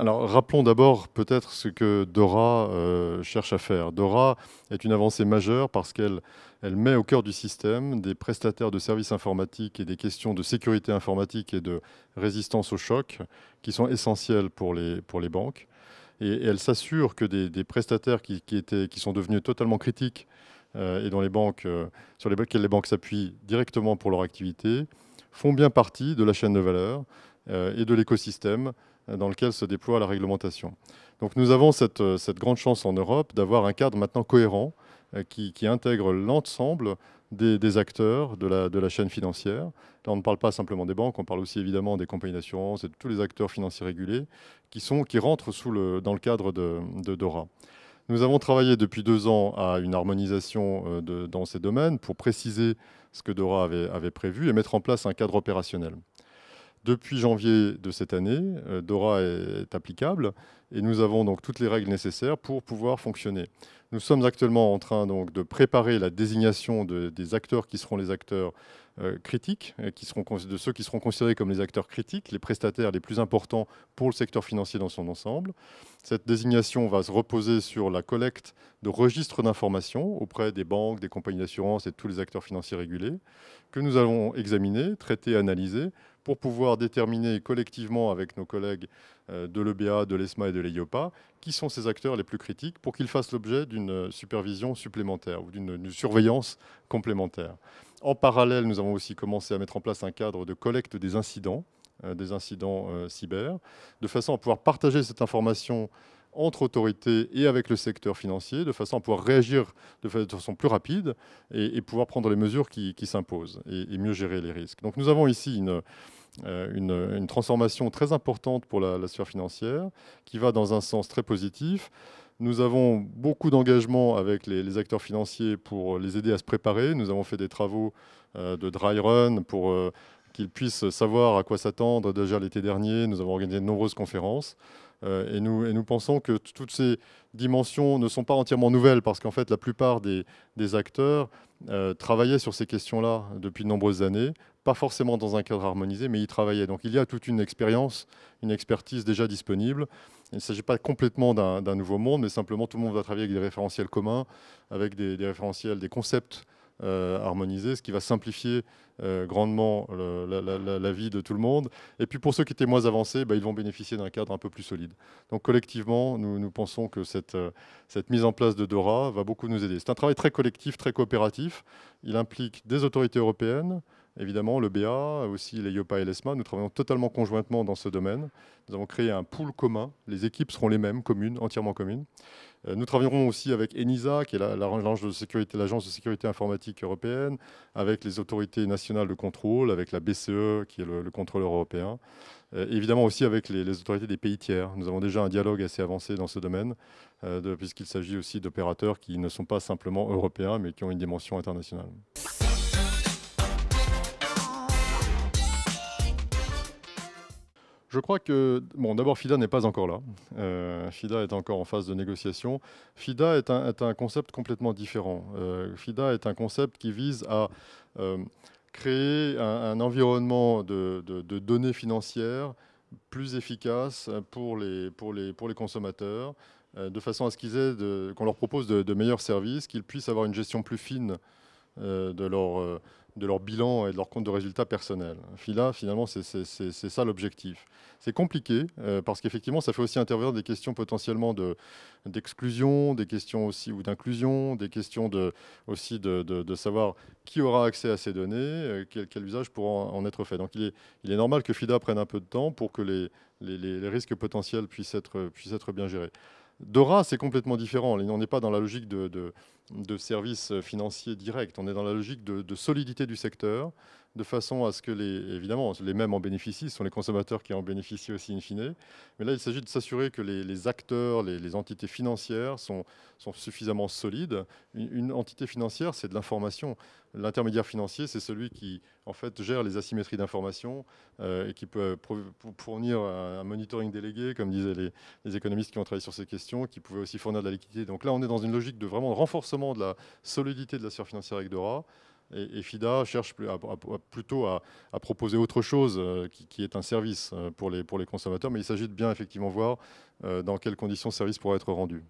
Alors, rappelons d'abord peut-être ce que Dora cherche à faire. Dora est une avancée majeure parce qu'elle met au cœur du système des prestataires de services informatiques et des questions de sécurité informatique et de résistance au choc qui sont essentielles pour les banques. Et elle s'assure que des prestataires qui sont devenus totalement critiques et dont les banques, sur lesquels les banques s'appuient directement pour leur activité, font bien partie de la chaîne de valeur et de l'écosystème dans lequel se déploie la réglementation. Donc nous avons cette grande chance en Europe d'avoir un cadre maintenant cohérent qui intègre l'ensemble des acteurs de la chaîne financière. Là, on ne parle pas simplement des banques, on parle aussi évidemment des compagnies d'assurance et de tous les acteurs financiers régulés qui rentrent dans le cadre de Dora. Nous avons travaillé depuis 2 ans à une harmonisation dans ces domaines pour préciser ce que Dora avait prévu et mettre en place un cadre opérationnel. Depuis janvier de cette année, Dora est applicable et nous avons donc toutes les règles nécessaires pour pouvoir fonctionner. Nous sommes actuellement en train donc de préparer la désignation des acteurs qui seront les acteurs critiques, de ceux qui seront considérés comme les acteurs critiques, les prestataires les plus importants pour le secteur financier dans son ensemble. Cette désignation va se reposer sur la collecte de registres d'informations auprès des banques, des compagnies d'assurance et de tous les acteurs financiers régulés, que nous allons examiner, traiter, analyser, pour pouvoir déterminer collectivement avec nos collègues de l'EBA, de l'ESMA et de l'EIOPA qui sont ces acteurs les plus critiques pour qu'ils fassent l'objet d'une supervision supplémentaire ou d'une surveillance complémentaire. En parallèle, nous avons aussi commencé à mettre en place un cadre de collecte des incidents cyber, de façon à pouvoir partager cette information entre autorités et avec le secteur financier, de façon à pouvoir réagir de façon plus rapide et pouvoir prendre les mesures qui s'imposent et mieux gérer les risques. Donc nous avons ici une transformation très importante pour la sphère financière qui va dans un sens très positif. Nous avons beaucoup d'engagement avec les acteurs financiers pour les aider à se préparer. Nous avons fait des travaux de dry run pour qu'ils puissent savoir à quoi s'attendre. Déjà l'été dernier, nous avons organisé de nombreuses conférences. Et nous pensons que toutes ces dimensions ne sont pas entièrement nouvelles parce qu'en fait, la plupart des acteurs travaillaient sur ces questions-là depuis de nombreuses années, pas forcément dans un cadre harmonisé, mais ils travaillaient. Donc il y a toute une expérience, une expertise déjà disponible. Il ne s'agit pas complètement d'un nouveau monde, mais simplement tout le monde va travailler avec des référentiels communs, avec des référentiels, des concepts harmonisés, ce qui va simplifier grandement la vie de tout le monde. Et puis pour ceux qui étaient moins avancés, ils vont bénéficier d'un cadre un peu plus solide. Donc collectivement, nous pensons que cette mise en place de Dora va beaucoup nous aider. C'est un travail très collectif, très coopératif. Il implique des autorités européennes, évidemment le BA, aussi les IOPA et l'ESMA. Nous travaillons totalement conjointement dans ce domaine. Nous avons créé un pool commun. Les équipes seront les mêmes, communes, entièrement communes. Nous travaillerons aussi avec ENISA, qui est l'agence de sécurité informatique européenne, avec les autorités nationales de contrôle, avec la BCE, qui est le contrôleur européen, évidemment aussi avec les autorités des pays tiers. Nous avons déjà un dialogue assez avancé dans ce domaine, puisqu'il s'agit aussi d'opérateurs qui ne sont pas simplement européens, mais qui ont une dimension internationale. Je crois que, bon, d'abord, FIDA n'est pas encore là. FIDA est encore en phase de négociation. FIDA est un concept complètement différent. FIDA est un concept qui vise à créer un environnement de données financières plus efficace pour les consommateurs, de façon à ce qu'on leur propose de meilleurs services, qu'ils puissent avoir une gestion plus fine de leur bilan et de leur compte de résultats personnels. Finalement, c'est ça l'objectif. C'est compliqué parce qu'effectivement, ça fait aussi intervenir des questions potentiellement d'exclusion, des questions aussi ou d'inclusion, des questions aussi de savoir qui aura accès à ces données, quel usage pourra en être fait. Donc, il est normal que FIDA prenne un peu de temps pour que les risques potentiels puissent être bien gérés. Dora, c'est complètement différent. On n'est pas dans la logique de services financiers directs. On est dans la logique de solidité du secteur, de façon à ce que, évidemment, les mêmes en bénéficient. Ce sont les consommateurs qui en bénéficient aussi in fine. Mais là, il s'agit de s'assurer que les acteurs, les entités financières sont suffisamment solides. Une entité financière, c'est de l'information. L'intermédiaire financier, c'est celui qui, en fait, gère les asymétries d'information et qui peut fournir un monitoring délégué, comme disaient les économistes qui ont travaillé sur ces questions, qui pouvaient aussi fournir de la liquidité. Donc là, on est dans une logique de vraiment renforcement de la solidité de la sphère financière avec Dora. Et FIDA cherche plutôt à proposer autre chose qui est un service pour les consommateurs. Mais il s'agit de bien effectivement voir dans quelles conditions ce service pourra être rendu.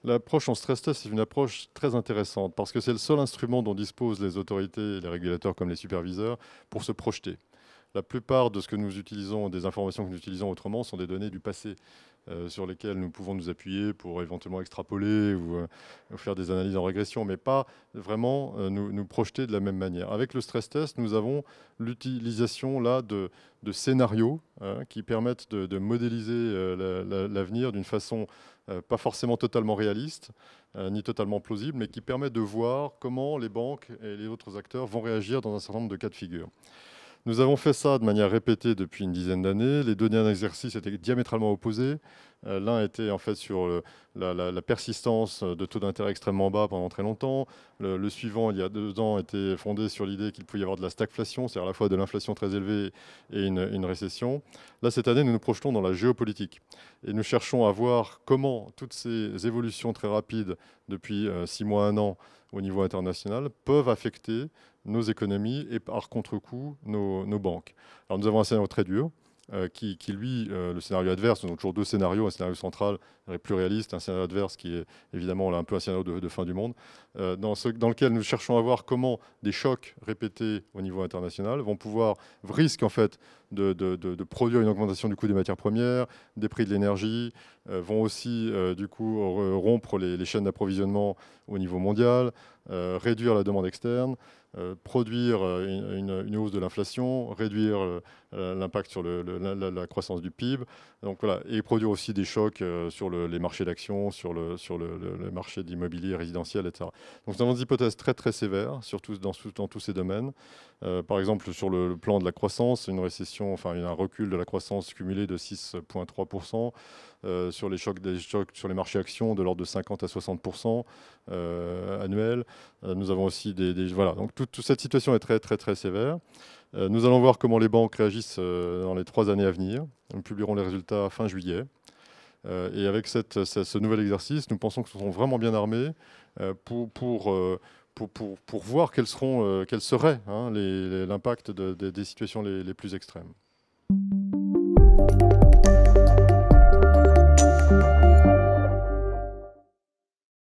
L'approche en stress test, c'est une approche très intéressante parce que c'est le seul instrument dont disposent les autorités et les régulateurs comme les superviseurs pour se projeter. La plupart de ce que nous utilisons, des informations que nous utilisons autrement, sont des données du passé sur lesquelles nous pouvons nous appuyer pour éventuellement extrapoler ou faire des analyses en régression, mais pas vraiment nous projeter de la même manière. Avec le stress test, nous avons l'utilisation là de scénarios qui permettent de modéliser l'avenir d'une façon pas forcément totalement réaliste, ni totalement plausible, mais qui permet de voir comment les banques et les autres acteurs vont réagir dans un certain nombre de cas de figure. Nous avons fait ça de manière répétée depuis une dizaine d'années. Les deux derniers exercices étaient diamétralement opposés. L'un était en fait sur la persistance de taux d'intérêt extrêmement bas pendant très longtemps. Le suivant, il y a 2 ans, était fondé sur l'idée qu'il pouvait y avoir de la stagflation, c'est-à-dire à la fois de l'inflation très élevée et une récession. Là, cette année, nous nous projetons dans la géopolitique. Et nous cherchons à voir comment toutes ces évolutions très rapides depuis 6 mois, 1 an au niveau international peuvent affecter nos économies et par contre-coup nos banques. Alors nous avons un scénario très dur qui lui, le scénario adverse, donc toujours 2 scénarios, un scénario central plus réaliste, un scénario adverse qui est évidemment là, un peu un scénario de fin du monde, dans lequel nous cherchons à voir comment des chocs répétés au niveau international risquent en fait de produire une augmentation du coût des matières premières, des prix de l'énergie, vont aussi du coup rompre les chaînes d'approvisionnement au niveau mondial, réduire la demande externe, produire une hausse de l'inflation, réduire l'impact sur la croissance du PIB, donc voilà, et produire aussi des chocs sur les marchés d'actions, sur le marché de l'immobilier résidentiel, etc. Donc nous avons des hypothèses très très sévères, surtout dans tous ces domaines. Par exemple, sur le plan de la croissance, une récession, enfin un recul de la croissance cumulée de 6,3%, sur les chocs sur les marchés actions de l'ordre de 50 à 60% annuels. Nous avons aussi voilà, donc toute cette situation est très très très sévère. Nous allons voir comment les banques réagissent dans les 3 années à venir. Nous publierons les résultats fin juillet. Et avec ce nouvel exercice, nous pensons que nous serons vraiment bien armés pour voir quel serait l'impact des situations les plus extrêmes.